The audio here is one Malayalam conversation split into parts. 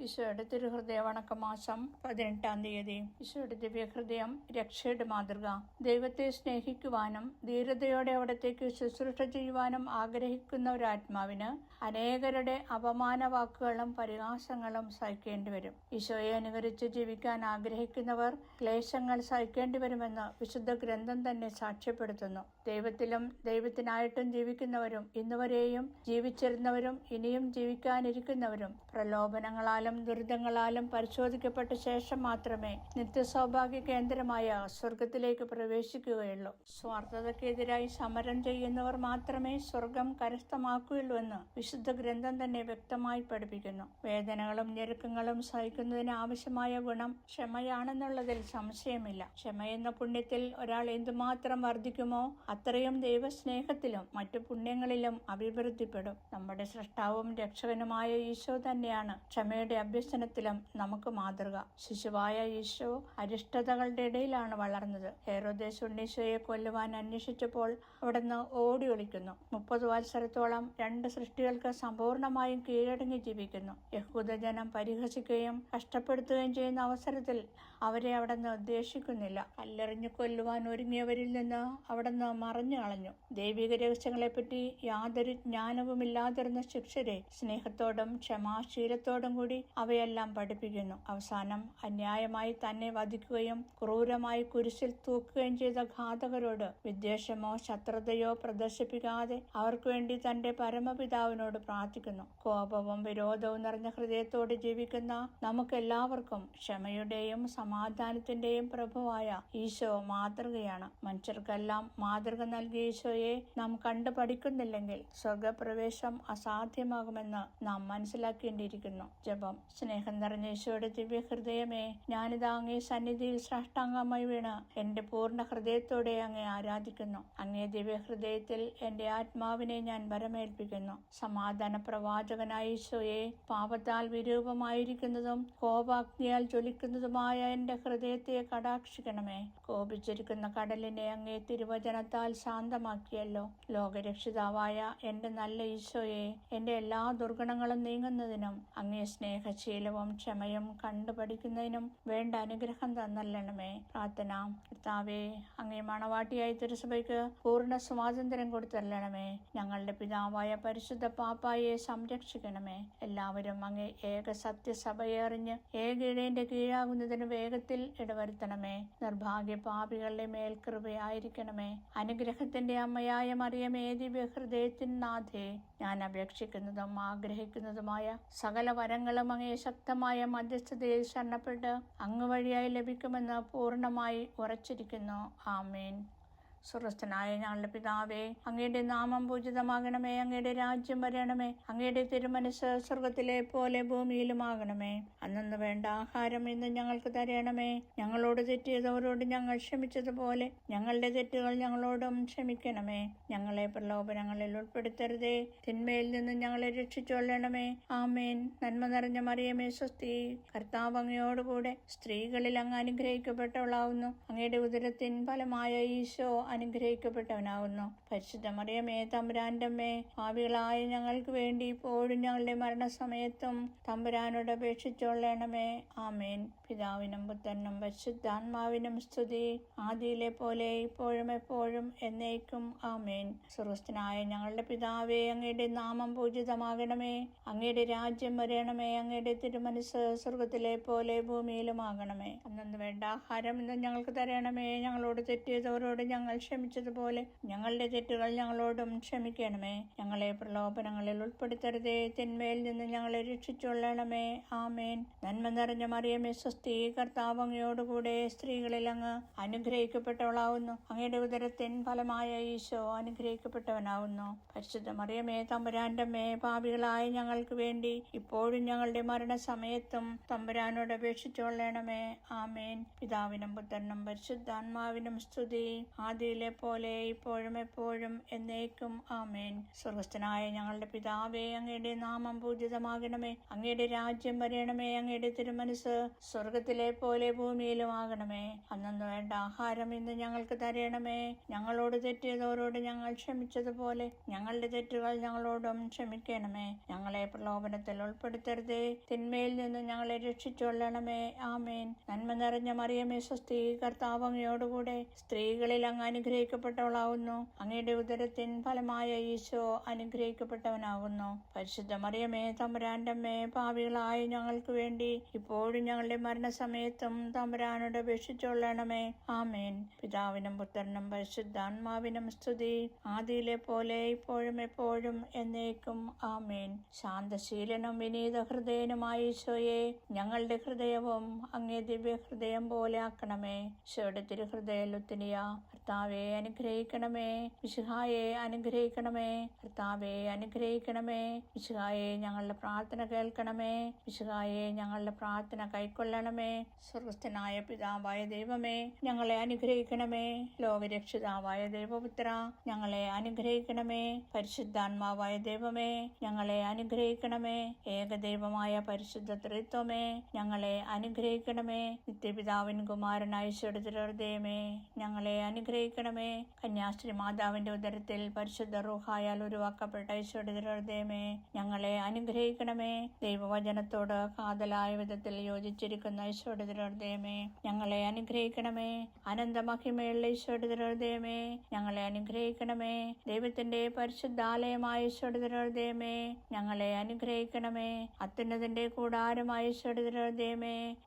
ഈശോയുടെ തിരുഹൃദയ വണക്കമാസം 18-ാം തീയതി. ഈശോയുടെ ദിവ്യഹൃദയം രക്ഷയുടെ മാതൃക. ദൈവത്തെ സ്നേഹിക്കുവാനും ധീരതയോടെ അവിടത്തേക്ക് ശുശ്രൂഷ ചെയ്യുവാനും ആഗ്രഹിക്കുന്ന ഒരു ആത്മാവിന് അനേകരുടെ അപമാന വാക്കുകളും പരിഹാസങ്ങളും സഹിക്കേണ്ടി വരും. ഈശോയെ അനുകരിച്ച് ജീവിക്കാൻ ആഗ്രഹിക്കുന്നവർ ക്ലേശങ്ങൾ സഹിക്കേണ്ടി വരുമെന്ന് വിശുദ്ധ ഗ്രന്ഥം തന്നെ സാക്ഷ്യപ്പെടുത്തുന്നു. ദൈവത്തിലും ദൈവത്തിനായിട്ടും ജീവിക്കുന്നവരും ഇന്നുവരെയും ജീവിച്ചിരുന്നവരും ഇനിയും ജീവിക്കാനിരിക്കുന്നവരും പ്രലോഭനങ്ങളാലും ദുരിതങ്ങളാലും പരിശോധിക്കപ്പെട്ട ശേഷം മാത്രമേ നിത്യസൗഭാഗ്യ കേന്ദ്രമായ സ്വർഗത്തിലേക്ക് പ്രവേശിക്കുകയുള്ളൂ. സ്വാർത്ഥതയ്ക്കെതിരായി സമരം ചെയ്യുന്നവർ മാത്രമേ സ്വർഗം കരസ്ഥമാക്കുകയുള്ളൂ എന്ന് വിശുദ്ധ ഗ്രന്ഥം തന്നെ വ്യക്തമായി പഠിപ്പിക്കുന്നു. വേദനകളും ഞെരുക്കങ്ങളും സഹിക്കുന്നതിന് ആവശ്യമായ ഗുണം ക്ഷമയാണെന്നുള്ളതിൽ സംശയമില്ല. ക്ഷമയെന്ന പുണ്യത്തിൽ ഒരാൾ എന്തുമാത്രം വർദ്ധിക്കുമോ അത്രയും ദൈവസ്നേഹത്തിലും മറ്റു പുണ്യങ്ങളിലും അഭിവൃദ്ധിപ്പെടും. നമ്മുടെ സൃഷ്ടാവും രക്ഷകനുമായ ഈശോ തന്നെയാണ് ക്ഷമയുടെ അഭ്യസനത്തിലും നമുക്ക് മാതൃക. ശിശുവായ ഈശോ അരിഷ്ടതകളുടെ ഇടയിലാണ് വളർന്നത്. ഹെരോദേസ് ഉണ്ണീശോയെ കൊല്ലുവാൻ അന്വേഷിച്ചപ്പോൾ അവിടുന്ന് ഓടി ഒളിക്കുന്നു. 30 വത്സരത്തോളം 2 സൃഷ്ടികൾക്ക് സമ്പൂർണമായും കീഴടങ്ങി ജീവിക്കുന്നു. യഹൂദജനം പരിഹസിക്കുകയും കഷ്ടപ്പെടുത്തുകയും ചെയ്യുന്ന അവസരത്തിൽ അവരെ അവിടുന്ന് ഉദ്ദേശിക്കുന്നില്ല. കല്ലെറിഞ്ഞു കൊല്ലുവാൻ ഒരുങ്ങിയവരിൽ നിന്ന് അവിടുന്ന് മറഞ്ഞു കളഞ്ഞു. ദൈവിക രഹസ്യങ്ങളെപ്പറ്റി യാതൊരു ജ്ഞാനവുമില്ലാതിരുന്ന ശിഷ്യരെ സ്നേഹത്തോടും ക്ഷമാശീലത്തോടും കൂടി അവയെല്ലാം പഠിപ്പിക്കുന്നു. അവസാനം അന്യായമായി തന്നെ വധിക്കുകയും ക്രൂരമായി കുരിശിൽ തൂക്കുകയും ചെയ്ത ഘാതകരോട് വിദ്വേഷമോ ശത്രുതയോ പ്രദർശിപ്പിക്കാതെ അവർക്ക് വേണ്ടി തന്റെ പരമപിതാവിനോട് പ്രാർത്ഥിക്കുന്നു. കോപവും വിരോധവും നിറഞ്ഞ ഹൃദയത്തോട് ജീവിക്കുന്ന നമുക്കെല്ലാവർക്കും ക്ഷമയുടെയും സമാധാനത്തിന്റെയും പ്രഭുവായ ഈശോ മാതൃകയാണ്. മനുഷ്യർക്കെല്ലാം മാതൃക നൽകിയ ഈശോയെ നാം കണ്ടു പഠിക്കുന്നില്ലെങ്കിൽ സ്വർഗപ്രവേശം അസാധ്യമാകുമെന്ന് നാം മനസ്സിലാക്കേണ്ടിയിരിക്കുന്നു. ജപം. സ്നേഹം നിറഞ്ഞ ഈശോയുടെ ദിവ്യഹൃദയമേ, ഞാനിതാ അങ്ങേ സന്നിധിയിൽ സാഷ്ടാംഗമായി വീണ് എന്റെ പൂർണ്ണ ഹൃദയത്തോടെ അങ്ങേ ആരാധിക്കുന്നു. അങ്ങേ ദിവ്യഹൃദയത്തിൽ എന്റെ ആത്മാവിനെ ഞാൻ വരമേൽപ്പിക്കുന്നു. സമാധാന പ്രവാചകനായ ഈശോയെ, പാപത്താൽ വിരൂപമായിരിക്കുന്നതും കോപാഗ്നിയാൽ ജ്വലിക്കുന്നതുമായ എന്റെ ഹൃദയത്തെ കടാക്ഷിക്കണമേ. കോപിച്ചിരിക്കുന്ന കടലിനെ അങ്ങേ തിരുവചനത്താൽ ശാന്തമാക്കിയല്ലോ. ലോകരക്ഷിതാവായ എന്റെ നല്ല ഈശോയെ, എന്റെ എല്ലാ ദുർഗുണങ്ങളും നീങ്ങുന്നതിനും അങ്ങേ സ്നേഹശീലവും ക്ഷമയും കണ്ടുപഠിക്കുന്നതിനും വേണ്ട അനുഗ്രഹം തന്നല്ലണമേ. പ്രാർത്ഥന. കർത്താവേ, അങ്ങേ മണവാട്ടിയായ തിരുസഭയ്ക്ക് പൂർണ്ണ സ്വാതന്ത്ര്യം കൊടുത്തല്ലണമേ. ഞങ്ങളുടെ പിതാവായ പരിശുദ്ധ പാപ്പായെ സംരക്ഷിക്കണമേ. എല്ലാവരും അങ്ങേ ഏക സത്യസഭയെ അറിഞ്ഞ് ഏക ഇടയന്റെ കീഴാകുന്നതിന് വേഗത്തിൽ ഇടവരുത്തണമേ. നിർഭാഗ്യ പാപികളുടെ മേൽ കൃപയായിരിക്കണമേ. അനുഗ്രഹത്തിന്റെ അമ്മയായ മറിയമേ, ദിവ്യഹൃദയത്തിൻ നാഥേ, ഞാൻ അപേക്ഷിക്കുന്നതും ആഗ്രഹിക്കുന്നതുമായ സകല വരങ്ങളും അങ്ങേ ശക്തമായ മധ്യസ്ഥതയിൽ ശരണപ്പെട്ട് അങ്ങ് വഴിയായി ലഭിക്കുമെന്ന് പൂർണ്ണമായി ഉറച്ചിരിക്കുന്നു. ആമേൻ. സ്വർഗസ്ഥനായ ഞങ്ങളുടെ പിതാവേ, അങ്ങയുടെ നാമം പൂജിതമാകണമേ. അങ്ങയുടെ രാജ്യം വരണമേ. അങ്ങയുടെ തിരുമനസ് സ്വർഗത്തിലെ പോലെ ഭൂമിയിലുമാകണമേ. അന്നു വേണ്ട ആഹാരം ഇന്ന് ഞങ്ങൾക്ക് തരണമേ. ഞങ്ങളോട് തെറ്റിയതവരോട് ഞങ്ങൾ ക്ഷമിച്ചതുപോലെ ഞങ്ങളുടെ തെറ്റുകൾ ഞങ്ങളോടും ക്ഷമിക്കണമേ. ഞങ്ങളെ പ്രലോഭനങ്ങളിൽ ഉൾപ്പെടുത്തരുതേ, തിന്മയിൽ നിന്ന് ഞങ്ങളെ രക്ഷിച്ചൊള്ളണമേ. ആമേൻ. നന്മ നിറഞ്ഞ മറിയമേ, സ്വസ്തി. കർത്താവ് അങ്ങയോടുകൂടെ സ്ത്രീകളിൽ അങ്ങ് അനുഗ്രഹിക്കപ്പെട്ടവളാവുന്നു. അങ്ങയുടെ ഉദരത്തിൻ ഫലമായ ഈശോ അനുഗ്രഹിക്കപ്പെട്ടവനാകുന്നു. പരിശുദ്ധ മറിയമേ, തമ്പുരാന്റെ അമ്മേ, പാപികളായ ഞങ്ങൾക്ക് വേണ്ടി ഇപ്പോഴും ഞങ്ങളുടെ മരണസമയത്തും തമ്പുരാനോട് അപേക്ഷിച്ചോളണമേ. ആമേൻ. പിതാവിനും പുത്രനും പരിശുദ്ധാത്മാവിനും സ്തുതി, ആദിയിലെ പോലെ ഇപ്പോഴും എപ്പോഴും എന്നേക്കും. ആമേൻ. സ്വർഗസ്ഥനായ ഞങ്ങളുടെ പിതാവേ, അങ്ങയുടെ നാമം പൂജിതമാകണമേ. അങ്ങയുടെ രാജ്യം വരണമേ. അങ്ങയുടെ തിരുമനസ് സ്വർഗത്തിലെ പോലെ ഭൂമിയിലുമാകണമേ. അന്നു വേണ്ട ആഹാരം ഇന്ന് ഞങ്ങൾക്ക് തരണമേ. ഞങ്ങളോട് തെറ്റിയതവരോട് ഞങ്ങൾ ക്ഷമിച്ചതുപോലെ ഞങ്ങളുടെ തെറ്റുകൾ ഞങ്ങളോടും ക്ഷമിക്കണമേ. ഞങ്ങളെ പ്രലോഭനങ്ങളിൽ ഉൾപ്പെടുത്തരുതേ, തിന്മയിൽ നിന്ന് ഞങ്ങളെ രക്ഷിച്ചൊള്ളണമേ. ആമേൻ. നന്മ നിറഞ്ഞ മറിയമേ, സ്വസ്തി. കർത്താവ് അങ്ങയോടുകൂടെ സ്ത്രീകളിൽ അങ്ങ് അനുഗ്രഹിക്കപ്പെട്ടവളാവുന്നു. അങ്ങയുടെ ഉദരത്തിൻ ഫലമായ ഈശോ അനുഗ്രഹിക്കപ്പെട്ടവനാവുന്നു. പരിശുദ്ധ മറിയമേ, തമ്പുരാന്റെ അമ്മേ, പാപികളായ ഞങ്ങൾക്ക് വേണ്ടി ഇപ്പോഴും ഞങ്ങളുടെ മരണസമയത്തും തമ്പുരാനോട് അപേക്ഷിച്ചോളണമേ. ആമേൻ. പിതാവിനും പുത്രനും പരിശുദ്ധാത്മാവിനും സ്തുതി, ആദ്യ ആദിയിലെ പോലെ ഇപ്പോഴും എപ്പോഴും എന്നേക്കും ആമേൻ. സ്വർഗസ്ഥനായ ഞങ്ങളുടെ പിതാവേ, അങ്ങയുടെ നാമം പൂജിതമാകണമേ. അങ്ങയുടെ രാജ്യം വരണമേ. അങ്ങയുടെ തിരുമനസ് സ്വർഗത്തിലെ പോലെ ഭൂമിയിലും ആകണമേ. അന്നു വേണ്ട ആഹാരം ഇന്ന് ഞങ്ങൾക്ക് തരണമേ. ഞങ്ങളോട് തെറ്റിയതോരോട് ഞങ്ങൾ ക്ഷമിച്ചതുപോലെ ഞങ്ങളുടെ തെറ്റുകൾ ഞങ്ങളോടും ക്ഷമിക്കണമേ. ഞങ്ങളെ പ്രലോഭനത്തിൽ ഉൾപ്പെടുത്തരുതേ, തിന്മയിൽ നിന്ന് ഞങ്ങളെ രക്ഷിച്ചുകൊള്ളണമേ. ആമേൻ. നന്മ നിറഞ്ഞ മറിയമേ, സ്വസ്തി, കർത്താവ് അങ്ങയോടുകൂടെ സ്ത്രീകളിൽ അങ്ങ് അനുഗ്രഹിക്കപ്പെട്ടവളാവുന്നു. അങ്ങയുടെ ഉദരത്തിൻ ഫലമായ ഈശോ അനുഗ്രഹിക്കപ്പെട്ടവനാകുന്നു. പരിശുദ്ധ മറിയമേ, തമ്പുരാന്റെ അമ്മേ, പാപികളായ ഞങ്ങൾക്ക് വേണ്ടി ഇപ്പോഴും ഞങ്ങളുടെ മരണസമയത്തും തമ്പുരാനോട് അപേക്ഷിച്ചുകൊള്ളണമേ. ആമേൻ. പിതാവിനും പുത്രനും പരിശുദ്ധാത്മാവിനും സ്തുതി, ആദിയിലെ പോലെ ഇപ്പോഴും എപ്പോഴും എന്നേക്കും ആമേൻ. ശാന്തശീലനും വിനീത ഹൃദയനുമായ ഈശോയെ, ഞങ്ങളുടെ ഹൃദയവും അങ്ങേ ദിവ്യ ഹൃദയം പോലെ ആക്കണമേ. ഈശോയുടെ തിരുഹൃദയ ലുത്തിനിയ കർത്താവെ അനുഗ്രഹിക്കണമേ. മിശിഹായെ അനുഗ്രഹിക്കണമേ. കർത്താവെ അനുഗ്രഹിക്കണമേ. മിശിഹായെ ഞങ്ങളുടെ പ്രാർത്ഥന കേൾക്കണമേ. മിശിഹായെ ഞങ്ങളുടെ പ്രാർത്ഥന കൈക്കൊള്ളണമേ. സ്വർഗസ്ഥനായ പിതാവായ ദൈവമേ, ഞങ്ങളെ അനുഗ്രഹിക്കണമേ. ലോകരക്ഷിതാവായ ദൈവപുത്ര, ഞങ്ങളെ അനുഗ്രഹിക്കണമേ. പരിശുദ്ധാത്മാവായ ദൈവമേ, ഞങ്ങളെ അനുഗ്രഹിക്കണമേ. ഏകദൈവമായ പരിശുദ്ധ ത്രിത്വമേ, ഞങ്ങളെ അനുഗ്രഹിക്കണമേ. നിത്യപിതാവിൻ കുമാരനായ ഈശോയുടെ ഞങ്ങളെ അനുഗ്രഹിക്കണമേ. കന്യാസ്ത്രീ മാതാവിന്റെ ഉദരത്തിൽ പരിശുദ്ധ റൂഹായാൽ ഉരുവാക്കപ്പെട്ട ഈശോയുടെ ഞങ്ങളെ അനുഗ്രഹിക്കണമേ. ദൈവവചനത്തോട് കാതലായ വിധത്തിൽ യോജിച്ചിരിക്കുന്ന ഈശോയുടെ ഞങ്ങളെ അനുഗ്രഹിക്കണമേ. അനന്തമഹിമയുള്ള ഈശോയുടെ ഞങ്ങളെ അനുഗ്രഹിക്കണമേ. ദൈവത്തിന്റെ പരിശുദ്ധാലയമായ ഈശോയുടെ ഞങ്ങളെ അനുഗ്രഹിക്കണമേ. അത്യുന്നതിന്റെ കൂടാരമായ ഈശോയുടെ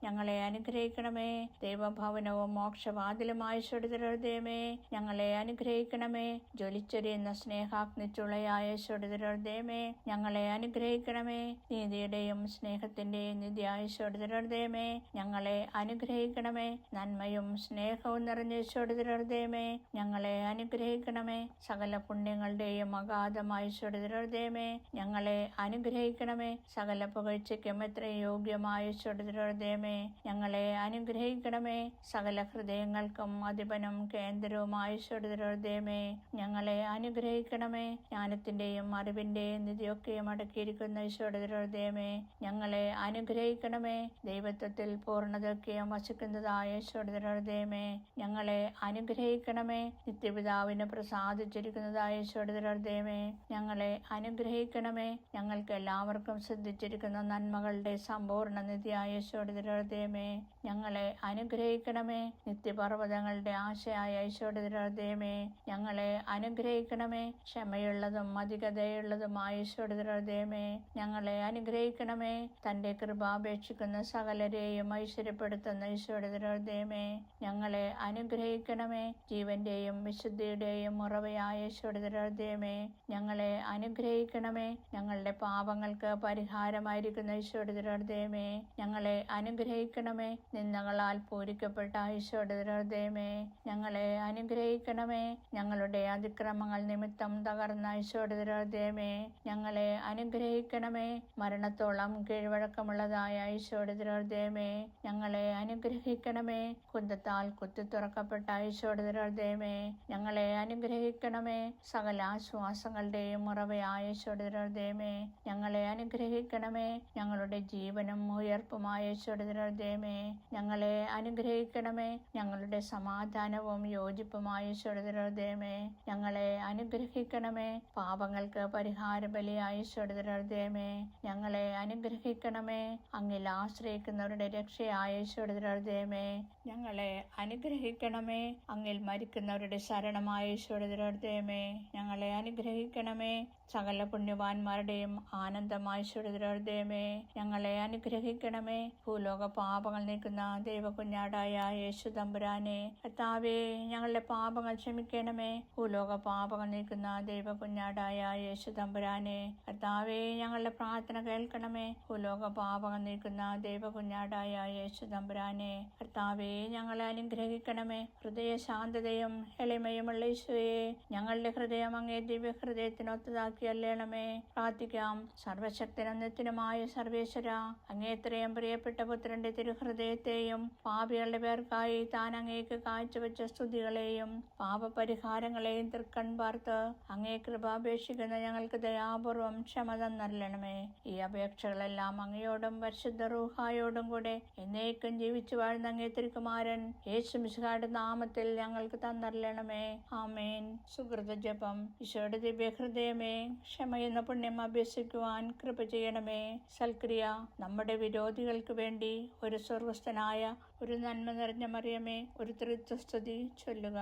ഞങ്ങളെ അനുഗ്രഹിക്കണമേ. ദൈവഭവനവും മോക്ഷവാതിലുമായ ഈശോയുടെ ഞങ്ങളെ അനുഗ്രഹിക്കണമേ. ജ്വലിച്ചൊരിയുന്ന സ്നേഹാഗ്നിച്ചുളയായ ഈശോയുടെ ഞങ്ങളെ അനുഗ്രഹിക്കണമേ. നീതിയുടെയും സ്നേഹത്തിന്റെയും നിധിയായ ഈശോയുടെ ഞങ്ങളെ അനുഗ്രഹിക്കണമേ. നന്മയും സ്നേഹവും നിറഞ്ഞ ഈശോയുടെ ഞങ്ങളെ അനുഗ്രഹിക്കണമേ. സകല പുണ്യങ്ങളുടെയും അഗാധമായ ഈശോയുടെ ഞങ്ങളെ അനുഗ്രഹിക്കണമേ. സകല പുകഴ്ചയ്ക്കും എത്രയും യോഗ്യമായ ഈശോയുടെ ഞങ്ങളെ അനുഗ്രഹിക്കണമേ. സകല ഹൃദയങ്ങൾക്കും അധിപനും കേന്ദ്രവുമായ ഈശോയുടെ ഞങ്ങളെ അനുഗ്രഹിക്കണമേ. ജ്ഞാനത്തിന്റെയും അറിവിന്റെയും നിധിയൊക്കെയും അടക്കിയിരിക്കുന്ന ഈശോയുടെ ഞങ്ങളെ അനുഗ്രഹിക്കണമേ. ദൈവത്വത്തിൽ പൂർണ്ണതയൊക്കെയും വസിക്കുന്നതായ ഈശോയുടെ ഞങ്ങളെ അനുഗ്രഹിക്കണമേ. നിത്യപിതാവിന് പ്രസാദിച്ചിരിക്കുന്നതായ ഈശോയുടെ ഞങ്ങളെ അനുഗ്രഹിക്കണമേ. ഞങ്ങൾക്ക് എല്ലാവർക്കും സിദ്ധിച്ചിരിക്കുന്ന നന്മകളുടെ സമ്പൂർണ്ണ നിധിയായ ഈശോയുടെ ഞങ്ങളെ അനുഗ്രഹിക്കണമേ. നിത്യപർവ്വതങ്ങളുടെ ആശയായ ഈശോയുടെ ഞങ്ങളെ അനുഗ്രഹിക്കണമേ. ക്ഷമയുള്ളതും അധികതയുള്ളതുമായ ഈശോയുടെ ഞങ്ങളെ അനുഗ്രഹിക്കണമേ. തന്റെ കൃപ അപേക്ഷിക്കുന്ന സകലരെയും ഐശ്വര്യപ്പെടുത്തുന്ന ഈശോയുടെ ഞങ്ങളെ അനുഗ്രഹിക്കണമേ. ജീവന്റെയും വിശുദ്ധിയുടെയും ഉറവയായ ഈശോയുടെ ഞങ്ങളെ അനുഗ്രഹിക്കണമേ. ഞങ്ങളുടെ പാപങ്ങൾക്ക് പരിഹാരമായിരിക്കുന്ന ഈശോയുടെ ഞങ്ങളെ അനുഗ്രഹിക്കണമേ. നിന്ദകളാൽ പൂരിക്കപ്പെട്ട ഈശോയുടെ ഞങ്ങളെ അനുഗ്രഹിക്കണമേ. ഞങ്ങളുടെ അതിക്രമങ്ങൾ നിമിത്തം തകർന്ന ഈശോയുടെ ഞങ്ങളെ അനുഗ്രഹിക്കണമേ. മരണത്തോളം കീഴ്വഴക്കമുള്ളതായ ഈശോയുടെ ഞങ്ങളെ അനുഗ്രഹിക്കണമേ. കുന്തത്താൽ കുത്തി തുറക്കപ്പെട്ട ഈശോയുടെ ഞങ്ങളെ അനുഗ്രഹിക്കണമേ. സകല ആശ്വാസങ്ങളുടെയും ഉറവയായ ഈശോയുടെ ഞങ്ങളെ അനുഗ്രഹിക്കണമേ. ഞങ്ങളുടെ ജീവനും ഉയർപ്പുമായ ഈശോയുടെ ഞങ്ങളെ അനുഗ്രഹിക്കണമേ. ഞങ്ങളുടെ സമാധാനവും യോജിപ്പുമായ ഈശോയുടെ ഞങ്ങളെ അനുഗ്രഹിക്കണമേ. പാപങ്ങൾക്ക് പരിഹാര ബലിയായ ഈശോയുടെ ഞങ്ങളെ അനുഗ്രഹിക്കണമേ. അങ്ങിൽ ആശ്രയിക്കുന്നവരുടെ രക്ഷയായ ഈശോയുടെ ഞങ്ങളെ അനുഗ്രഹിക്കണമേ. അങ്ങിൽ മരിക്കുന്നവരുടെ ശരണമായ ഈശോയുടെ ഞങ്ങളെ അനുഗ്രഹിക്കണമേ. സകല പുണ്യവാന്മാരുടെയും ആനന്ദമായ ഈശോയുടെ ഞങ്ങളെ അനുഗ്രഹിക്കണമേ. ഭൂലോക പാപങ്ങൾ നീക്കുന്ന ദൈവകുഞ്ഞാടായ യേശു തമ്പുരാനെ, കർത്താവേ ഞങ്ങളുടെ പാപങ്ങൾ ക്ഷമിക്കണമേ. ഭൂലോക പാപങ്ങൾ നീക്കുന്ന ദൈവകുഞ്ഞാടായ യേശു തമ്പുരാനെ, കർത്താവേ ഞങ്ങളുടെ പ്രാർത്ഥന കേൾക്കണമേ. ഭൂലോക പാപങ്ങൾ നീക്കുന്ന ദൈവകുഞ്ഞാടായ യേശു തമ്പുരാനെ, കർത്താവേ ഞങ്ങളെ അനുഗ്രഹിക്കണമേ. ഹൃദയ ശാന്തതയും എളിമയുമുള്ള ഈശോയെ, ഞങ്ങളുടെ ഹൃദയം അങ്ങേ ദിവ്യ ഹൃദയത്തിനൊത്തതാക്കി നോക്കിയല്ലേണമേ. പ്രാർത്ഥിക്കാം. സർവശക്തനും നിത്യനുമായ സർവേശ്വര, അങ്ങേത്രയും പ്രിയപ്പെട്ട പുത്രന്റെ തിരുഹൃദയത്തെയും പാപികളുടെ പേർക്കായി താൻ അങ്ങേക്ക് കാഴ്ചവെച്ച സ്തുതികളെയും പാപപരിഹാരങ്ങളെയും തൃക്കൺ പാർത്ത് അങ്ങേ കൃപാപേക്ഷിക്കുന്ന ഞങ്ങൾക്ക് ദയാപൂർവം ക്ഷമ തന്നരുളണമേ. ഈ അപേക്ഷകളെല്ലാം അങ്ങയോടും പരിശുദ്ധ റൂഹായോടും കൂടെ എന്നേക്കും ജീവിച്ചു വാഴുന്ന അങ്ങേ തിരുക്കുമാരൻ യേശുമിശിഹായുടെ നാമത്തിൽ ഞങ്ങൾക്ക് തന്നരുളണമേ. ആമേൻ. സുകൃത ജപം. ഈശോയുടെ ദിവ്യഹൃദയമേ, ക്ഷമയെന്ന പുണ്യം അഭ്യസിക്കുവാൻ കൃപ ചെയ്യണമേ. സൽക്രിയ. നമ്മുടെ വിരോധികൾക്ക് വേണ്ടി ഒരു സ്വർഗസ്ഥനായ ഒരു നന്മ നിറഞ്ഞ മറിയമേ, ഒരു ത്രിത്വസ്തുതി ചൊല്ലുക.